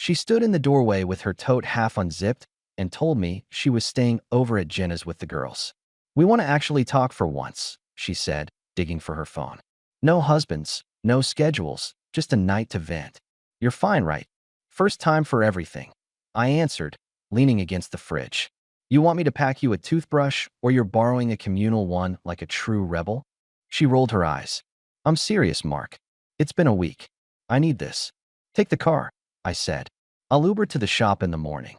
She stood in the doorway with her tote half unzipped and told me she was staying over at Jenna's with the girls. We want to actually talk for once, she said, digging for her phone. No husbands, no schedules, just a night to vent. You're fine, right? First time for everything. I answered, leaning against the fridge. You want me to pack you a toothbrush, or you're borrowing a communal one like a true rebel? She rolled her eyes. I'm serious, Mark. It's been a week. I need this. Take the car, I said. I'll Uber to the shop in the morning.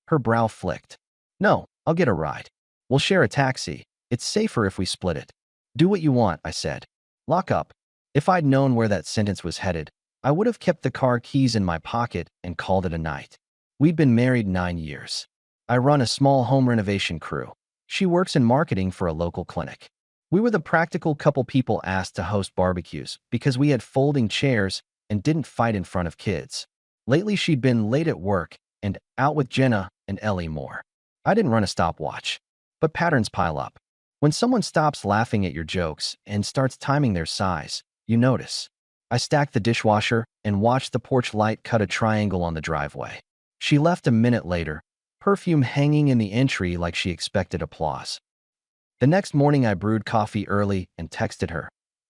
Her brow flicked. No, I'll get a ride. We'll share a taxi. It's safer if we split it. Do what you want, I said. Lock up. If I'd known where that sentence was headed, I would have kept the car keys in my pocket and called it a night. We'd been married 9 years. I run a small home renovation crew. She works in marketing for a local clinic. We were the practical couple people asked to host barbecues because we had folding chairs and didn't fight in front of kids. Lately, she'd been late at work and out with Jenna and Ellie Moore. I didn't run a stopwatch, but patterns pile up. When someone stops laughing at your jokes and starts timing their size, you notice. I stacked the dishwasher and watched the porch light cut a triangle on the driveway. She left a minute later, perfume hanging in the entry like she expected applause. The next morning I brewed coffee early and texted her.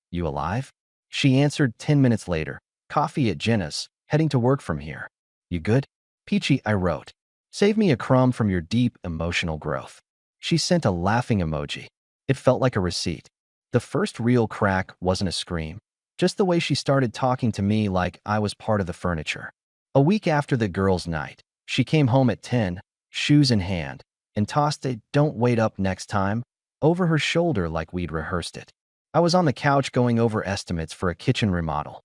You alive? She answered 10 minutes later. Coffee at Jenna's, heading to work from here. You good? Peachy, I wrote. Save me a crumb from your deep emotional growth. She sent a laughing emoji. It felt like a receipt. The first real crack wasn't a scream, just the way she started talking to me like I was part of the furniture. A week after the girls' night, she came home at 10, shoes in hand, and tossed a "don't wait up next time" over her shoulder like we'd rehearsed it. I was on the couch going over estimates for a kitchen remodel.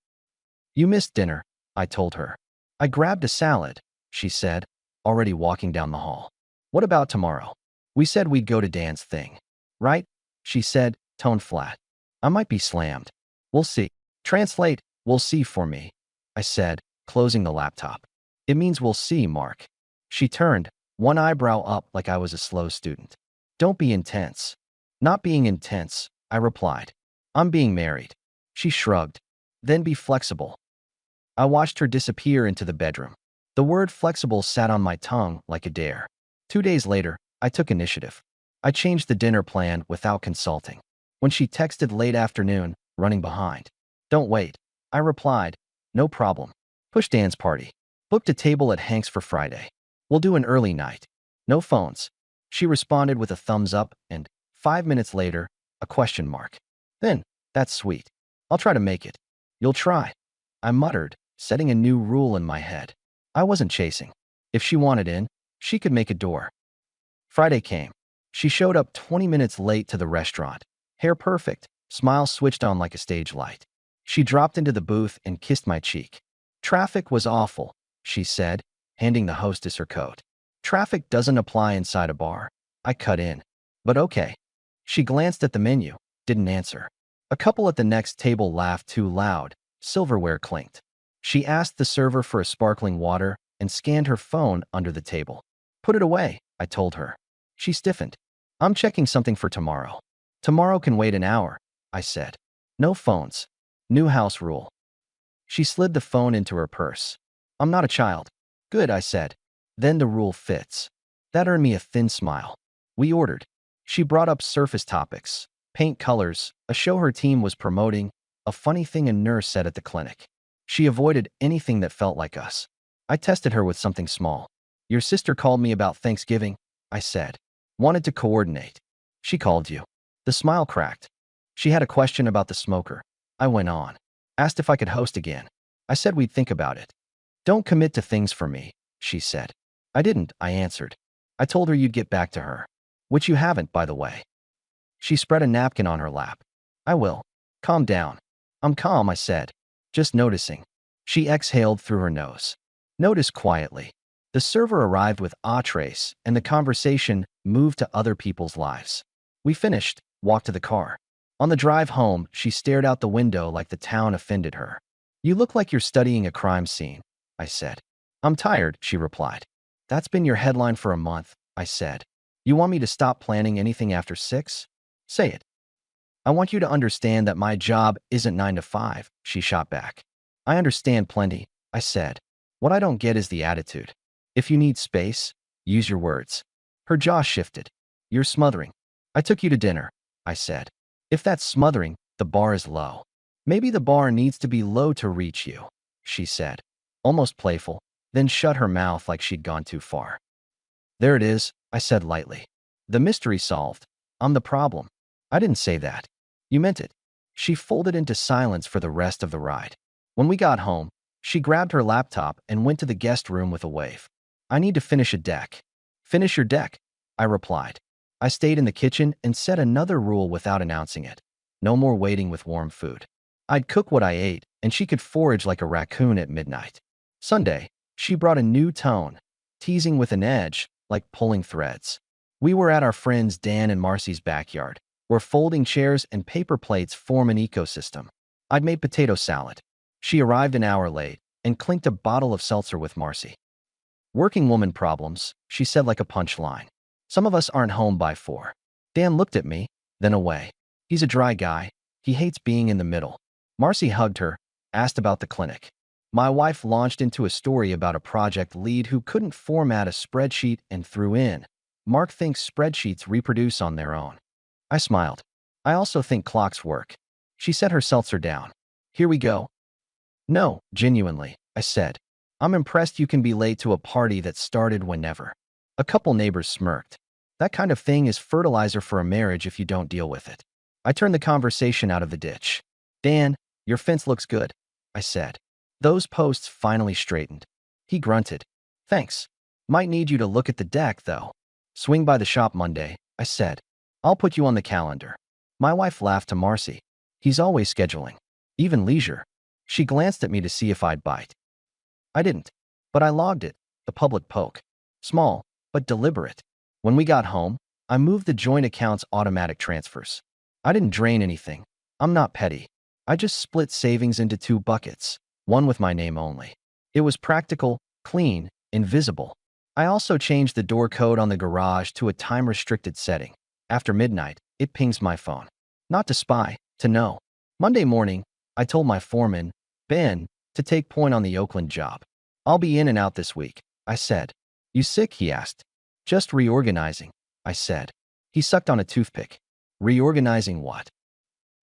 You missed dinner, I told her. I grabbed a salad, she said, already walking down the hall. What about tomorrow? We said we'd go to Dan's thing. Right? She said, tone flat. I might be slammed. We'll see. Translate, we'll see for me, I said, closing the laptop. It means we'll see, Mark. She turned, one eyebrow up like I was a slow student. Don't be intense. Not being intense, I replied. I'm being married. She shrugged. Then be flexible. I watched her disappear into the bedroom. The word flexible sat on my tongue like a dare. 2 days later, I took initiative. I changed the dinner plan without consulting. When she texted late afternoon, running behind. Don't wait. I replied, no problem. Push Dan's party. Booked a table at Hank's for Friday. We'll do an early night. No phones. She responded with a thumbs up and, 5 minutes later, a question mark. Then, that's sweet. I'll try to make it. You'll try. I muttered, setting a new rule in my head. I wasn't chasing. If she wanted in, she could make a door. Friday came. She showed up 20 minutes late to the restaurant. Hair perfect, smile switched on like a stage light. She dropped into the booth and kissed my cheek. Traffic was awful, she said, handing the hostess her coat. Traffic doesn't apply inside a bar. I cut in. But okay. She glanced at the menu, didn't answer. A couple at the next table laughed too loud. Silverware clinked. She asked the server for a sparkling water and scanned her phone under the table. Put it away, I told her. She stiffened. I'm checking something for tomorrow. Tomorrow can wait an hour, I said. No phones. New house rule. She slid the phone into her purse. I'm not a child. Good, I said. Then the rule fits. That earned me a thin smile. We ordered. She brought up surface topics, paint colors, a show her team was promoting, a funny thing a nurse said at the clinic. She avoided anything that felt like us. I tested her with something small. Your sister called me about Thanksgiving, I said. Wanted to coordinate. She called you. The smile cracked. She had a question about the smoker. I went on. Asked if I could host again. I said we'd think about it. Don't commit to things for me, she said. I didn't, I answered. I told her you'd get back to her. Which you haven't, by the way. She spread a napkin on her lap. I will. Calm down. I'm calm, I said. Just noticing. She exhaled through her nose. Notice quietly. The server arrived with entrees, and the conversation moved to other people's lives. We finished, walked to the car. On the drive home, she stared out the window like the town offended her. You look like you're studying a crime scene, I said. I'm tired, she replied. That's been your headline for a month, I said. You want me to stop planning anything after 6? Say it. I want you to understand that my job isn't 9 to 5, she shot back. I understand plenty, I said. What I don't get is the attitude. If you need space, use your words. Her jaw shifted. You're smothering. I took you to dinner, I said. If that's smothering, the bar is low. Maybe the bar needs to be low to reach you, she said, almost playful, then shut her mouth like she'd gone too far. There it is, I said lightly. The mystery solved. I'm the problem. I didn't say that. You meant it. She folded into silence for the rest of the ride. When we got home, she grabbed her laptop and went to the guest room with a wave. I need to finish a deck. Finish your deck, I replied. I stayed in the kitchen and set another rule without announcing it. No more waiting with warm food. I'd cook what I ate, and she could forage like a raccoon at midnight. Sunday, she brought a new tone, teasing with an edge, like pulling threads. We were at our friends Dan and Marcy's backyard, where folding chairs and paper plates form an ecosystem. I'd made potato salad. She arrived an hour late and clinked a bottle of seltzer with Marcy. Working woman problems, she said like a punchline. Some of us aren't home by 4. Dan looked at me, then away. He's a dry guy. He hates being in the middle. Marcy hugged her, asked about the clinic. My wife launched into a story about a project lead who couldn't format a spreadsheet and threw in, Mark thinks spreadsheets reproduce on their own. I smiled. I also think clocks work. She set her seltzer down. Here we go. No, genuinely, I said. I'm impressed you can be late to a party that started whenever. A couple neighbors smirked. That kind of thing is fertilizer for a marriage if you don't deal with it. I turned the conversation out of the ditch. Dan, your fence looks good, I said. Those posts finally straightened. He grunted. Thanks. Might need you to look at the deck, though. Swing by the shop Monday, I said. I'll put you on the calendar. My wife laughed to Marcy. He's always scheduling. Even leisure. She glanced at me to see if I'd bite. I didn't. But I logged it, the public poke. Small, but deliberate. When we got home, I moved the joint account's automatic transfers. I didn't drain anything. I'm not petty. I just split savings into 2 buckets, one with my name only. It was practical, clean, invisible. I also changed the door code on the garage to a time-restricted setting. After midnight, it pings my phone. Not to spy, to know. Monday morning, I told my foreman, Ben, to take point on the Oakland job. I'll be in and out this week, I said. You sick? He asked. Just reorganizing, I said. He sucked on a toothpick. Reorganizing what?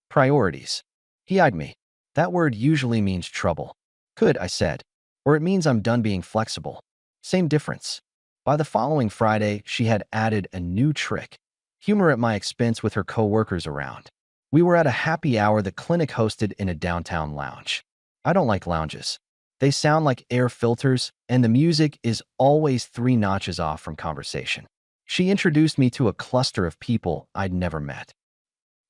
Priorities. He eyed me. That word usually means trouble. Could, I said. Or it means I'm done being flexible. Same difference. By the following Friday, she had added a new trick. Humor at my expense with her co-workers around. We were at a happy hour the clinic hosted in a downtown lounge. I don't like lounges. They sound like air filters, and the music is always 3 notches off from conversation. She introduced me to a cluster of people I'd never met.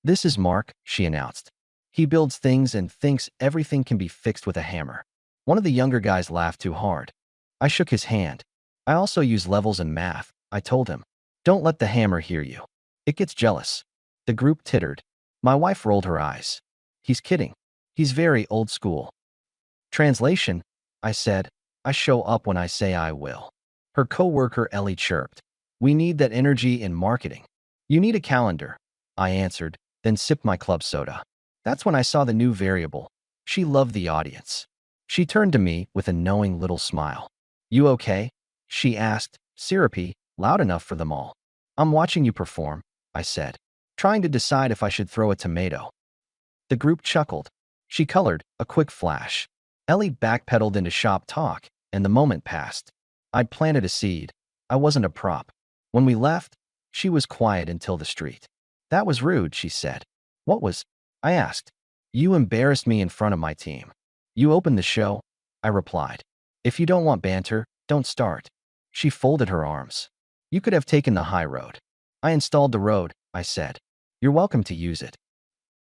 This is Mark, she announced. He builds things and thinks everything can be fixed with a hammer. One of the younger guys laughed too hard. I shook his hand. I also use levels and math, I told him. Don't let the hammer hear you. It gets jealous. The group tittered. My wife rolled her eyes. He's kidding. He's very old school. Translation, I said. I show up when I say I will. Her co-worker Ellie chirped. We need that energy in marketing. You need a calendar, I answered, then sipped my club soda. That's when I saw the new variable. She loved the audience. She turned to me with a knowing little smile. You okay? She asked, syrupy, loud enough for them all. I'm watching you perform, I said, trying to decide if I should throw a tomato. The group chuckled. She colored, a quick flash. Ellie backpedaled into shop talk, and the moment passed. I'd planted a seed. I wasn't a prop. When we left, she was quiet until the street. That was rude, she said. What was? I asked. You embarrassed me in front of my team. You opened the show, I replied. If you don't want banter, don't start. She folded her arms. You could have taken the high road. I installed the road, I said. You're welcome to use it.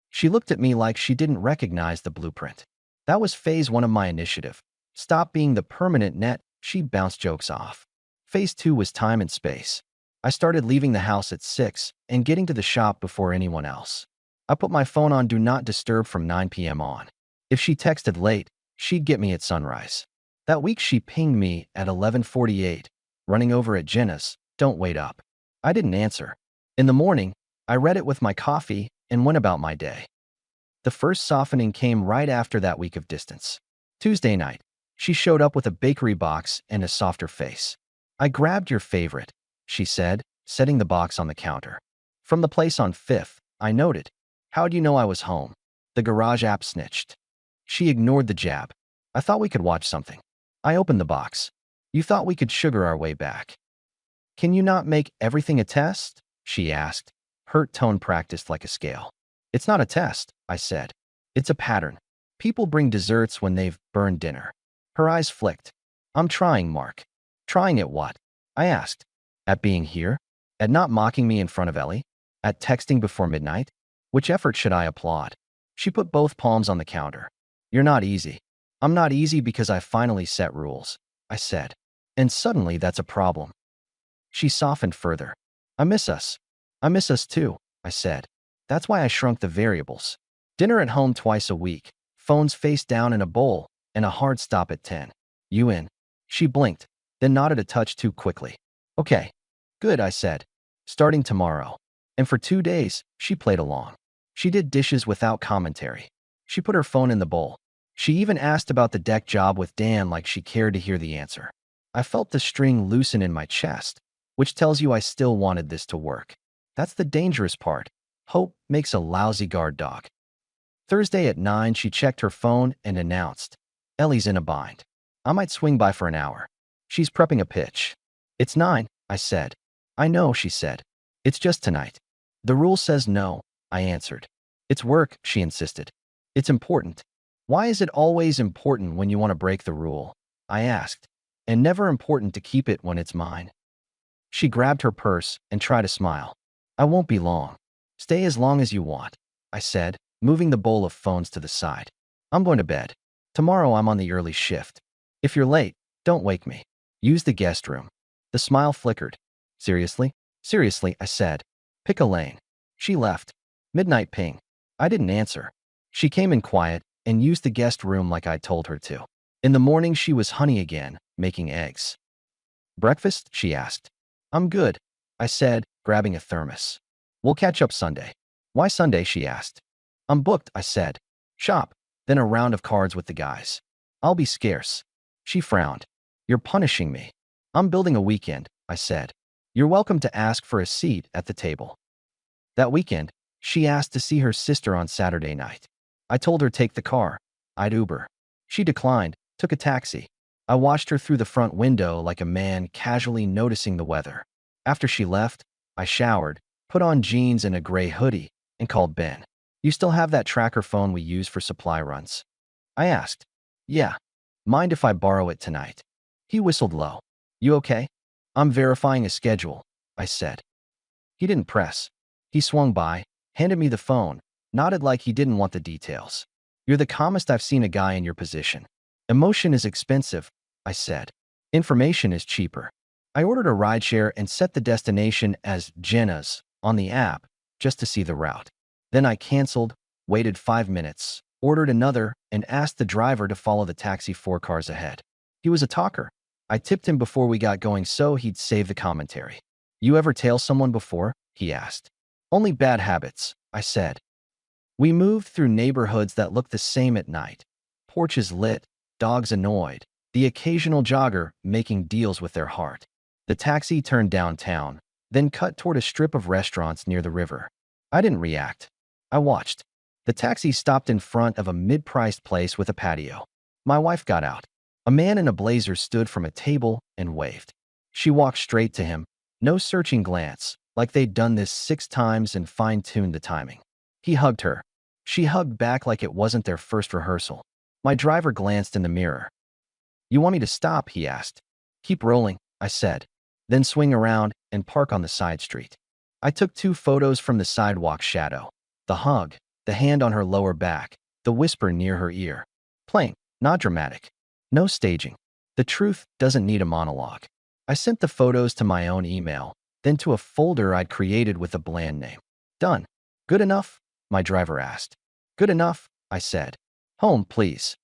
She looked at me like she didn't recognize the blueprint. That was phase 1 of my initiative. Stop being the permanent net she bounced jokes off. Phase 2 was time and space. I started leaving the house at 6 and getting to the shop before anyone else. I put my phone on Do Not Disturb from 9 p.m. on. If she texted late, she'd get me at sunrise. That week she pinged me at 11:48, running over at Jenna's, don't wait up. I didn't answer. In the morning, I read it with my coffee and went about my day. The first softening came right after that week of distance. Tuesday night, She showed up with a bakery box and a softer face. I grabbed your favorite, she said, setting the box on the counter. From the place on Fifth, I noted. How'd you know I was home? The garage app snitched. She ignored the jab. I thought we could watch something. I opened the box. You thought we could sugar our way back. Can you not make everything a test? She asked, her tone practiced like a scale. It's not a test, I said. It's a pattern. People bring desserts when they've burned dinner. Her eyes flicked. I'm trying, Mark. Trying at what? I asked. At being here? At not mocking me in front of Ellie? At texting before midnight? Which effort should I applaud? She put both palms on the counter. You're not easy. I'm not easy because I finally set rules, I said. And suddenly that's a problem. She softened further. I miss us. I miss us too, I said. That's why I shrunk the variables. Dinner at home twice a week, phones face down in a bowl, and a hard stop at 10. You in? She blinked, then nodded a touch too quickly. Okay. Good, I said. Starting tomorrow. And for 2 days, she played along. She did dishes without commentary. She put her phone in the bowl. She even asked about the deck job with Dan like she cared to hear the answer. I felt the string loosen in my chest, which tells you I still wanted this to work. That's the dangerous part. Hope makes a lousy guard dog. Thursday at 9, she checked her phone and announced, Ellie's in a bind. I might swing by for an hour. She's prepping a pitch. It's 9, I said. I know, she said. It's just tonight. The rule says no, I answered. It's work, she insisted. It's important. Why is it always important when you want to break the rule? I asked. And never important to keep it when it's mine. She grabbed her purse and tried to smile. I won't be long. Stay as long as you want, I said, moving the bowl of phones to the side. I'm going to bed. Tomorrow I'm on the early shift. If you're late, don't wake me. Use the guest room. The smile flickered. Seriously? Seriously, I said. Pick a lane. She left. Midnight ping. I didn't answer. She came in quiet and used the guest room like I told her to. In the morning, she was honey again, making eggs. Breakfast? She asked. I'm good, I said, grabbing a thermos. We'll catch up Sunday. Why Sunday? She asked. I'm booked, I said. Shop, then a round of cards with the guys. I'll be scarce. She frowned. You're punishing me. I'm building a weekend, I said. You're welcome to ask for a seat at the table. That weekend, she asked to see her sister on Saturday night. I told her take the car. I'd Uber. She declined, took a taxi. I watched her through the front window like a man casually noticing the weather. After she left, I showered, put on jeans and a gray hoodie, and called Ben. You still have that tracker phone we use for supply runs? I asked. Yeah. Mind if I borrow it tonight? He whistled low. You okay? I'm verifying a schedule, I said. He didn't press. He swung by, handed me the phone, nodded like he didn't want the details. You're the calmest I've seen a guy in your position. Emotion is expensive, I said. Information is cheaper. I ordered a rideshare and set the destination as Jenna's on the app just to see the route. Then I canceled, waited 5 minutes, ordered another, and asked the driver to follow the taxi 4 cars ahead. He was a talker. I tipped him before we got going so he'd save the commentary. You ever tail someone before? He asked. Only bad habits, I said. We moved through neighborhoods that looked the same at night. Porches lit, dogs annoyed, the occasional jogger making deals with their heart. The taxi turned downtown, then cut toward a strip of restaurants near the river. I didn't react. I watched. The taxi stopped in front of a mid-priced place with a patio. My wife got out. A man in a blazer stood from a table and waved. She walked straight to him, no searching glance, like they'd done this 6 times and fine-tuned the timing. He hugged her. She hugged back like it wasn't their first rehearsal. My driver glanced in the mirror. You want me to stop? He asked. Keep rolling, I said. Then swing around and park on the side street. I took 2 photos from the sidewalk shadow. The hug, the hand on her lower back, the whisper near her ear. Plain, not dramatic. No staging. The truth doesn't need a monologue. I sent the photos to my own email, then to a folder I'd created with a bland name. Done. Good enough? My driver asked. Good enough, I said. Home, please.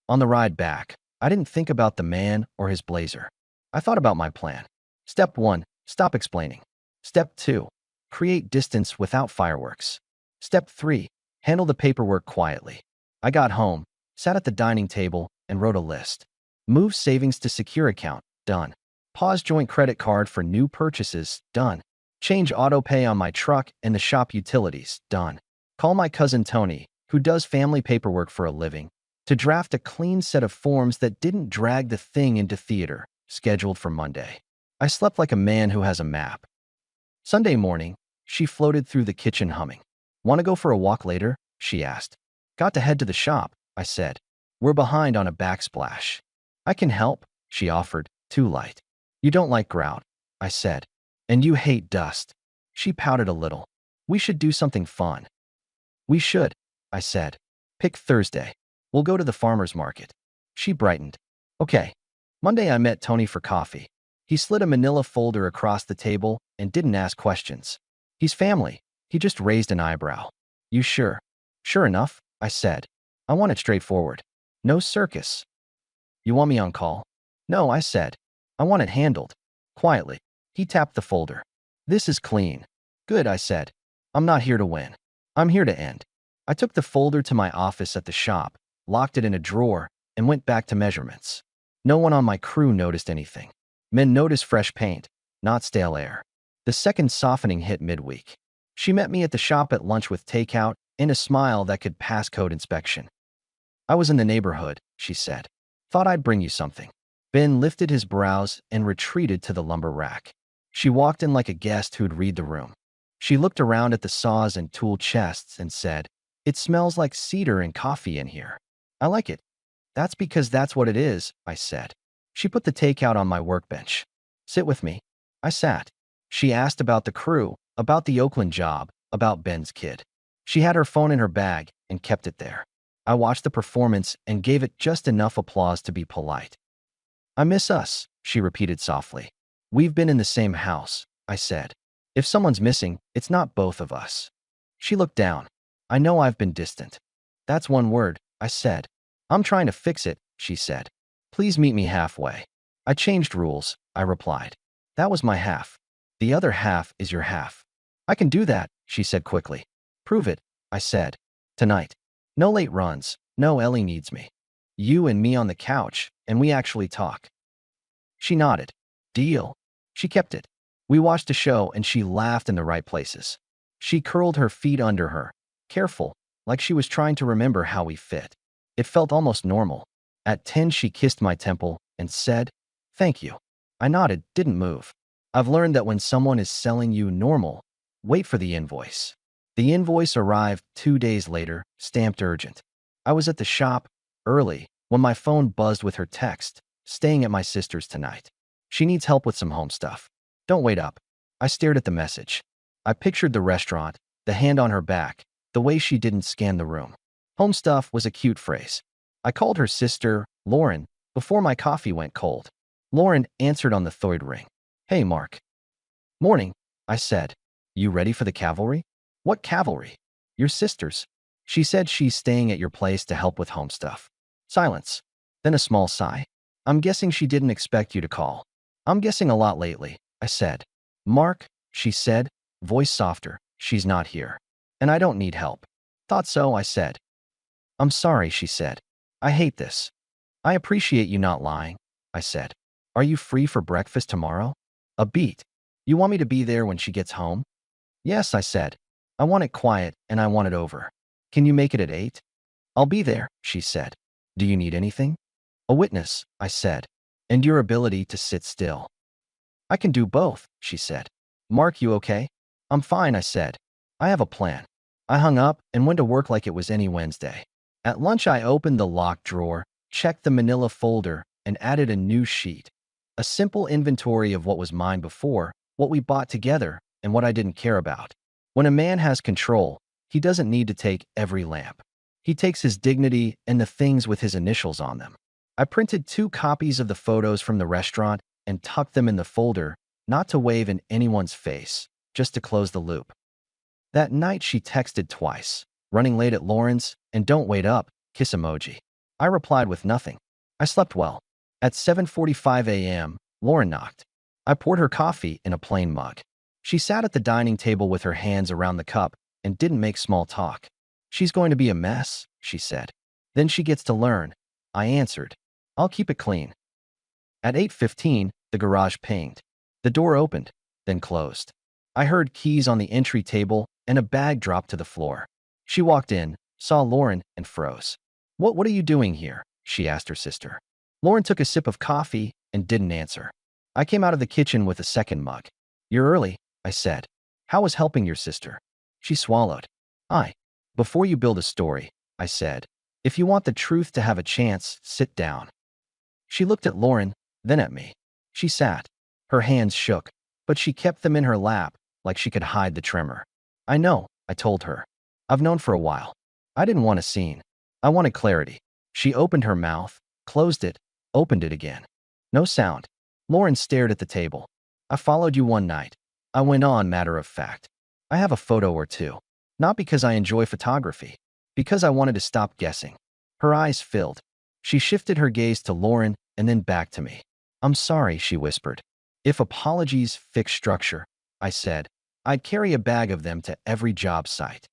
On the ride back, I didn't think about the man or his blazer. I thought about my plan. Step 1, stop explaining. Step 2, create distance without fireworks. Step 3, handle the paperwork quietly. I got home, sat at the dining table, and wrote a list. Move savings to secure account. Done. Pause joint credit card for new purchases. Done. Change auto pay on my truck and the shop utilities. Done. Call my cousin Tony, who does family paperwork for a living, to draft a clean set of forms that didn't drag the thing into theater, scheduled for Monday. I slept like a man who has a map. Sunday morning, she floated through the kitchen humming. Want to go for a walk later? She asked. Got to head to the shop, I said. We're behind on a backsplash. I can help, she offered, too light. You don't like grout, I said. And you hate dust. She pouted a little. We should do something fun. We should, I said. Pick Thursday. We'll go to the farmer's market. She brightened. Okay. Monday I met Tony for coffee. He slid a manila folder across the table and didn't ask questions. He's family. He just raised an eyebrow. You sure? Sure enough, I said. I want it straightforward. No circus. You want me on call? No, I said. I want it handled. Quietly. He tapped the folder. This is clean. Good, I said. I'm not here to win. I'm here to end. I took the folder to my office at the shop, locked it in a drawer, and went back to measurements. No one on my crew noticed anything. Men noticed fresh paint, not stale air. The second softening hit midweek. She met me at the shop at lunch with takeout and a smile that could pass code inspection. I was in the neighborhood, she said. Thought I'd bring you something. Ben lifted his brows and retreated to the lumber rack. She walked in like a guest who'd read the room. She looked around at the saws and tool chests and said, It smells like cedar and coffee in here. I like it. That's because that's what it is, I said. She put the takeout on my workbench. Sit with me. I sat. She asked about the crew, about the Oakland job, about Ben's kid. She had her phone in her bag and kept it there. I watched the performance and gave it just enough applause to be polite. I miss us, she repeated softly. We've been in the same house, I said. If someone's missing, it's not both of us. She looked down. I know I've been distant. That's one word, I said. I'm trying to fix it, she said. Please meet me halfway. I changed rules, I replied. That was my half. The other half is your half. I can do that, she said quickly. Prove it, I said. Tonight. No late runs. No, Ellie needs me. You and me on the couch, and we actually talk. She nodded. Deal. She kept it. We watched a show and she laughed in the right places. She curled her feet under her, careful, like she was trying to remember how we fit. It felt almost normal. At 10, she kissed my temple and said, Thank you. I nodded, didn't move. I've learned that when someone is selling you normal, wait for the invoice. The invoice arrived 2 days later, stamped urgent. I was at the shop, early, when my phone buzzed with her text, staying at my sister's tonight. She needs help with some home stuff. Don't wait up. I stared at the message. I pictured the restaurant, the hand on her back, the way she didn't scan the room. Home stuff was a cute phrase. I called her sister, Lauren, before my coffee went cold. Lauren answered on the third ring. Hey, Mark. Morning, I said. You ready for the cavalry? What cavalry? Your sister's. She said she's staying at your place to help with home stuff. Silence. Then a small sigh. I'm guessing she didn't expect you to call. I'm guessing a lot lately, I said. Mark, she said, voice softer, she's not here. And I don't need help. Thought so, I said. I'm sorry, she said. I hate this. I appreciate you not lying, I said. Are you free for breakfast tomorrow? A beat. You want me to be there when she gets home? Yes, I said. I want it quiet and I want it over. Can you make it at 8? I'll be there, she said. Do you need anything? A witness, I said. And your ability to sit still. I can do both, she said. Mark, you okay? I'm fine, I said. I have a plan. I hung up and went to work like it was any Wednesday. At lunch, I opened the locked drawer, checked the manila folder, and added a new sheet. A simple inventory of what was mine before, what we bought together, and what I didn't care about. When a man has control, he doesn't need to take every lamp. He takes his dignity and the things with his initials on them. I printed 2 copies of the photos from the restaurant and tucked them in the folder, not to wave in anyone's face, just to close the loop. That night, she texted twice, running late at Lauren's, and don't wait up, kiss emoji. I replied with nothing. I slept well. At 7:45 a.m., Lauren knocked. I poured her coffee in a plain mug. She sat at the dining table with her hands around the cup and didn't make small talk. She's going to be a mess, she said. Then she gets to learn, I answered. I'll keep it clean. At 8:15, the garage pinged. The door opened, then closed. I heard keys on the entry table and a bag drop to the floor. She walked in, saw Lauren, and froze. What are you doing here?" she asked her sister. Lauren took a sip of coffee and didn't answer. I came out of the kitchen with a second mug. "You're early," I said. "How was helping your sister?" She swallowed. Before you build a story," I said. "If you want the truth to have a chance, sit down." She looked at Lauren, then at me. She sat. Her hands shook, but she kept them in her lap like she could hide the tremor. "I know," I told her. "I've known for a while. I didn't want a scene. I wanted clarity." She opened her mouth, closed it, opened it again. No sound. Lauren stared at the table. "I followed you one night." I went on, matter of fact. "I have a photo or two. Not because I enjoy photography. Because I wanted to stop guessing." Her eyes filled. She shifted her gaze to Lauren and then back to me. "I'm sorry," she whispered. "If apologies fix structure," I said, "I'd carry a bag of them to every job site."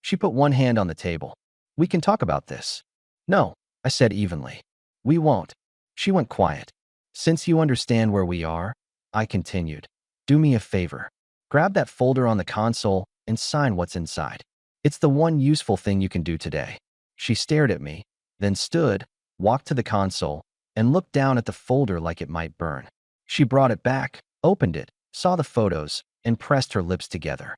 She put one hand on the table. "We can talk about this." "No," I said evenly. "We won't." She went quiet. "Since you understand where we are," I continued, "do me a favor. Grab that folder on the console and sign what's inside. It's the one useful thing you can do today." She stared at me, then stood, walked to the console, and looked down at the folder like it might burn. She brought it back, opened it, saw the photos, and pressed her lips together.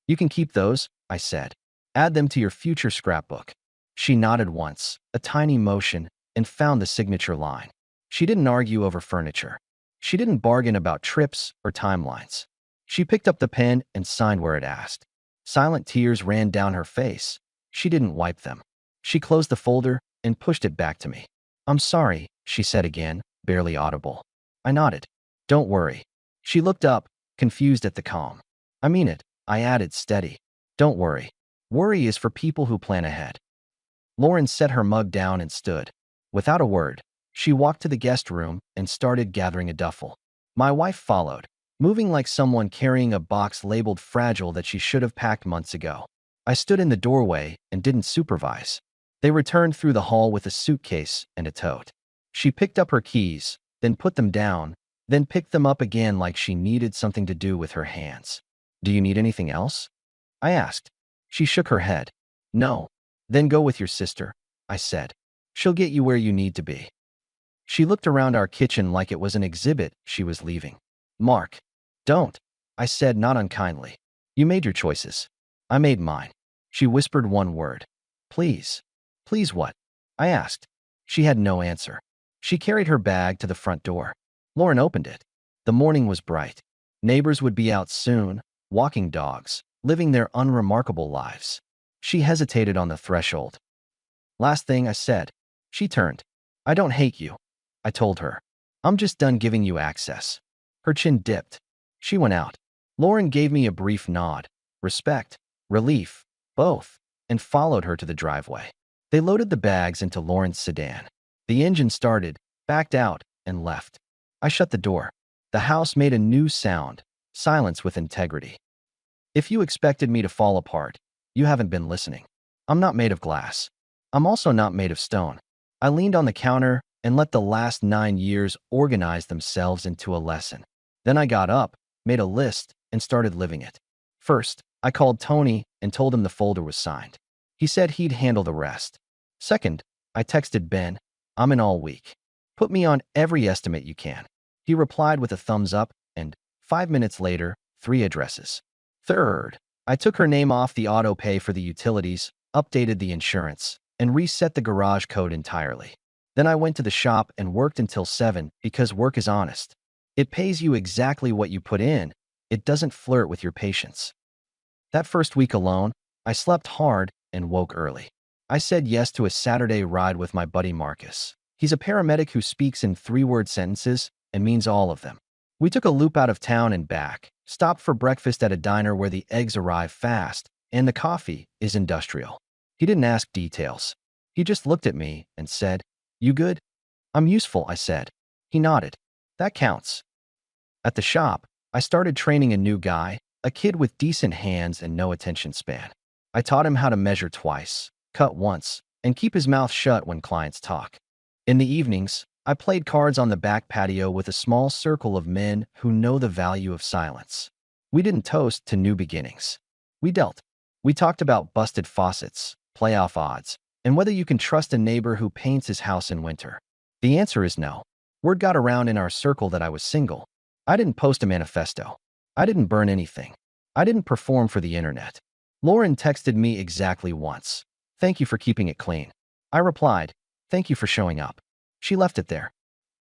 "You can keep those," I said. "Add them to your future scrapbook." She nodded once, a tiny motion, and found the signature line. She didn't argue over furniture. She didn't bargain about trips or timelines. She picked up the pen and signed where it asked. Silent tears ran down her face. She didn't wipe them. She closed the folder and pushed it back to me. "I'm sorry," she said again, barely audible. I nodded. "Don't worry." She looked up, confused at the calm. "I mean it," I added, steady. "Don't worry. Worry is for people who plan ahead." Lauren set her mug down and stood. Without a word, she walked to the guest room and started gathering a duffel. My wife followed, moving like someone carrying a box labeled fragile that she should have packed months ago. I stood in the doorway and didn't supervise. They returned through the hall with a suitcase and a tote. She picked up her keys, then put them down, then picked them up again like she needed something to do with her hands. "Do you need anything else?" I asked. She shook her head. "No." "Then go with your sister," I said. "She'll get you where you need to be." She looked around our kitchen like it was an exhibit she was leaving. "Mark, don't," I said, not unkindly. "You made your choices. I made mine." She whispered one word. "Please." "Please what?" I asked. She had no answer. She carried her bag to the front door. Lauren opened it. The morning was bright. Neighbors would be out soon, walking dogs, living their unremarkable lives. She hesitated on the threshold. "Last thing," I said. She turned. "I don't hate you," I told her. "I'm just done giving you access." Her chin dipped. She went out. Lauren gave me a brief nod, respect, relief, both, and followed her to the driveway. They loaded the bags into Lauren's sedan. The engine started, backed out, and left. I shut the door. The house made a new sound, silence with integrity. If you expected me to fall apart, you haven't been listening. I'm not made of glass. I'm also not made of stone. I leaned on the counter and let the last 9 years organize themselves into a lesson. Then I got up, made a list, and started living it. First, I called Tony and told him the folder was signed. He said he'd handle the rest. Second, I texted Ben, "I'm in all week. Put me on every estimate you can." He replied with a thumbs up, and 5 minutes later, 3 addresses. Third, I took her name off the auto pay for the utilities, updated the insurance, and reset the garage code entirely. Then I went to the shop and worked until 7 because work is honest. It pays you exactly what you put in. It doesn't flirt with your patience. That first week alone, I slept hard and woke early. I said yes to a Saturday ride with my buddy Marcus. He's a paramedic who speaks in 3-word sentences and means all of them. We took a loop out of town and back, stopped for breakfast at a diner where the eggs arrive fast and the coffee is industrial. He didn't ask details. He just looked at me and said, "You good?" "I'm useful," I said. He nodded. "That counts." At the shop, I started training a new guy, a kid with decent hands and no attention span. I taught him how to measure twice, cut once, and keep his mouth shut when clients talk. In the evenings, I played cards on the back patio with a small circle of men who know the value of silence. We didn't toast to new beginnings. We dealt. We talked about busted faucets, playoff odds, and whether you can trust a neighbor who paints his house in winter. The answer is no. Word got around in our circle that I was single. I didn't post a manifesto. I didn't burn anything. I didn't perform for the internet. Lauren texted me exactly once. "Thank you for keeping it clean." I replied, "Thank you for showing up." She left it there.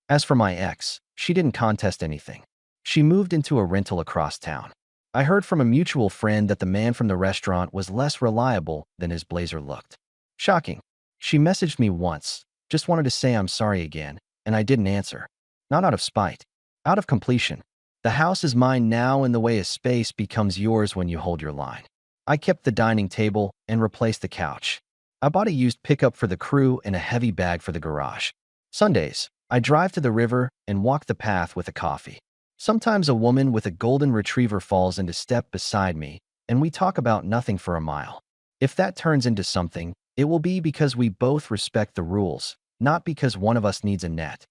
As for my ex, she didn't contest anything. She moved into a rental across town. I heard from a mutual friend that the man from the restaurant was less reliable than his blazer looked. Shocking. She messaged me once, just wanted to say I'm sorry again, and I didn't answer. Not out of spite. Out of completion. The house is mine now in the way a space becomes yours when you hold your line. I kept the dining table and replaced the couch. I bought a used pickup for the crew and a heavy bag for the garage. Sundays, I drive to the river and walk the path with a coffee. Sometimes a woman with a golden retriever falls into step beside me, and we talk about nothing for a mile. If that turns into something, it will be because we both respect the rules, not because one of us needs a net.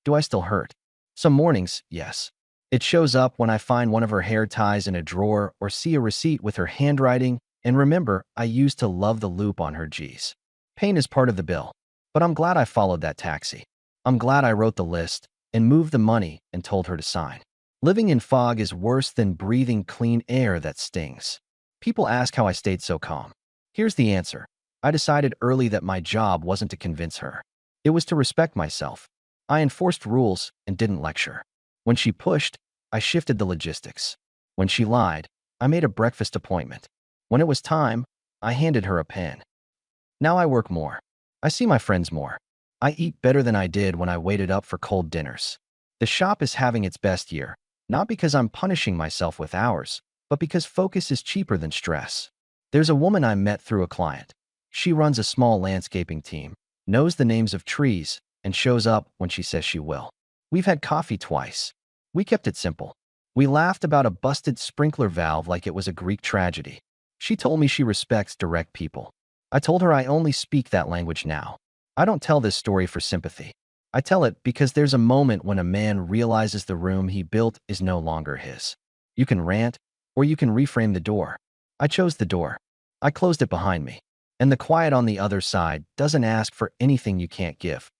Do I still hurt? Some mornings, yes. It shows up when I find one of her hair ties in a drawer or see a receipt with her handwriting, and remember, I used to love the loop on her G's. Pain is part of the bill. But I'm glad I followed that taxi. I'm glad I wrote the list and moved the money and told her to sign. Living in fog is worse than breathing clean air that stings. People ask how I stayed so calm. Here's the answer. I decided early that my job wasn't to convince her. It was to respect myself. I enforced rules and didn't lecture. When she pushed, I shifted the logistics. When she lied, I made a breakfast appointment. When it was time, I handed her a pen. Now I work more. I see my friends more. I eat better than I did when I waited up for cold dinners. The shop is having its best year, not because I'm punishing myself with hours, but because focus is cheaper than stress. There's a woman I met through a client. She runs a small landscaping team, knows the names of trees, and shows up when she says she will. We've had coffee twice. We kept it simple. We laughed about a busted sprinkler valve like it was a Greek tragedy. She told me she respects direct people. I told her I only speak that language now. I don't tell this story for sympathy. I tell it because there's a moment when a man realizes the room he built is no longer his. You can rant, or you can reframe the door. I chose the door. I closed it behind me. And the quiet on the other side doesn't ask for anything you can't give.